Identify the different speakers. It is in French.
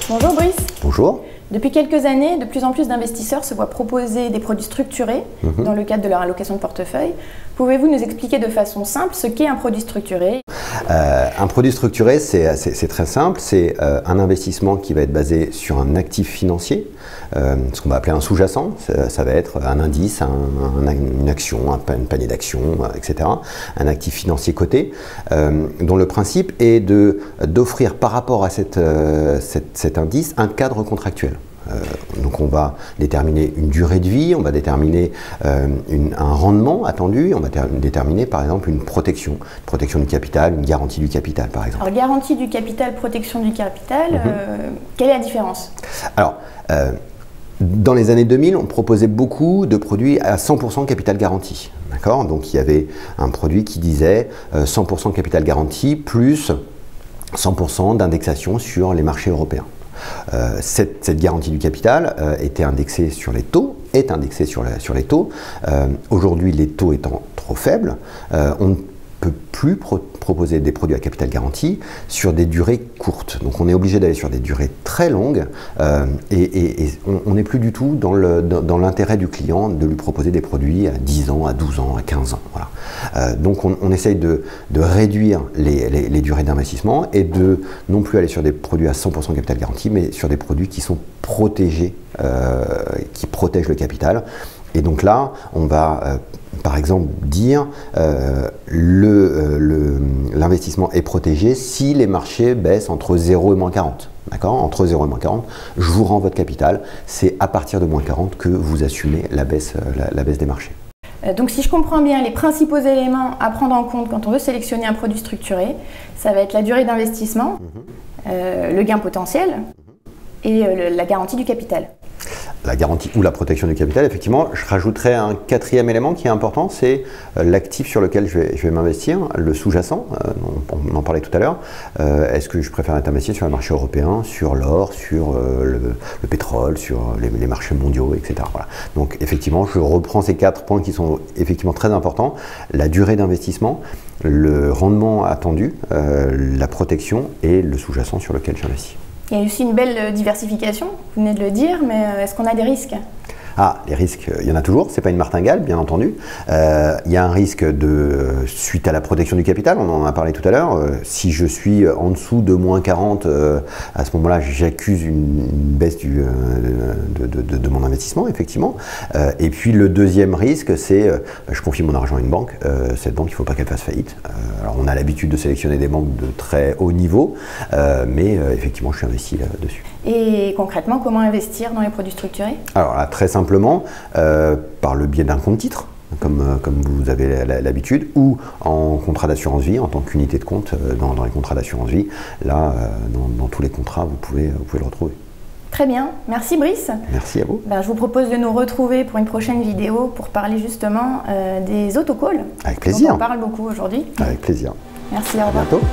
Speaker 1: Bonjour Brice.
Speaker 2: Bonjour.
Speaker 1: Depuis quelques années, de plus en plus d'investisseurs se voient proposer des produits structurés dans le cadre de leur allocation de portefeuille. Pouvez-vous nous expliquer de façon simple ce qu'est un produit structuré?
Speaker 2: Un produit structuré, c'est très simple. C'est un investissement qui va être basé sur un actif financier, ce qu'on va appeler un sous-jacent. Ça va être un indice, une action, un panier d'actions, etc. Un actif financier coté, dont le principe est d'offrir par rapport à cet indice un cadre contractuel. Donc on va déterminer une durée de vie, on va déterminer un rendement attendu, on va déterminer par exemple une protection du capital, une garantie du capital par exemple.
Speaker 1: Alors garantie du capital, protection du capital, quelle est la différence? Alors,
Speaker 2: dans les années 2000, on proposait beaucoup de produits à 100% capital garanti. D'accord ? Donc il y avait un produit qui disait 100% capital garanti plus 100% d'indexation sur les marchés européens. Cette garantie du capital était indexée sur les taux, est indexée sur les taux. Aujourd'hui, les taux étant trop faibles, on ne peut plus proposer des produits à capital garanti sur des durées courtes. Donc on est obligé d'aller sur des durées très longues et on n'est plus du tout dans l'intérêt du client de lui proposer des produits à 10 ans, à 12 ans, à 15 ans. Voilà. Donc on essaye de réduire les durées d'investissement et de non plus aller sur des produits à 100% capital garanti, mais sur des produits qui sont protégés, qui protègent le capital. Et donc là, on va par exemple dire l'investissement est protégé si les marchés baissent entre 0 et moins 40. D'accord ? Entre 0 et moins 40, je vous rends votre capital. C'est à partir de moins 40 que vous assumez la baisse des marchés.
Speaker 1: Donc si je comprends bien, les principaux éléments à prendre en compte quand on veut sélectionner un produit structuré, ça va être la durée d'investissement, le gain potentiel et la garantie du capital.
Speaker 2: La garantie ou la protection du capital, effectivement, je rajouterais un quatrième élément qui est important, c'est l'actif sur lequel je vais m'investir, le sous-jacent, on en parlait tout à l'heure. Est-ce que je préfère être investi sur le marché européen, sur l'or, sur le pétrole, sur les marchés mondiaux, etc. Voilà. Donc effectivement, je reprends ces 4 points qui sont effectivement très importants. La durée d'investissement, le rendement attendu, la protection et le sous-jacent sur lequel j'investis.
Speaker 1: Il y a aussi une belle diversification, vous venez de le dire, mais est-ce qu'on a des risques?
Speaker 2: Ah, les risques, il y en a toujours, c'est pas une martingale, bien entendu. Il y a un risque suite à la protection du capital, on en a parlé tout à l'heure. Si je suis en dessous de moins 40, à ce moment-là, j'accuse une baisse de mon investissement, effectivement. Et puis le deuxième risque, c'est je confie mon argent à une banque. Cette banque, il ne faut pas qu'elle fasse faillite. Alors on a l'habitude de sélectionner des banques de très haut niveau, mais effectivement, je suis investi là-dessus.
Speaker 1: Et concrètement, comment investir dans les produits structurés?
Speaker 2: Alors là, très simplement, par le biais d'un compte titre, comme vous avez l'habitude, ou en contrat d'assurance vie, en tant qu'unité de compte dans les contrats d'assurance vie. Là, dans tous les contrats, vous pouvez le retrouver.
Speaker 1: Très bien, merci Brice.
Speaker 2: Merci à vous.
Speaker 1: Je vous propose de nous retrouver pour une prochaine vidéo pour parler justement des autocalls.
Speaker 2: Avec plaisir.
Speaker 1: On parle beaucoup aujourd'hui.
Speaker 2: Avec plaisir.
Speaker 1: Merci, au revoir.
Speaker 2: À bientôt.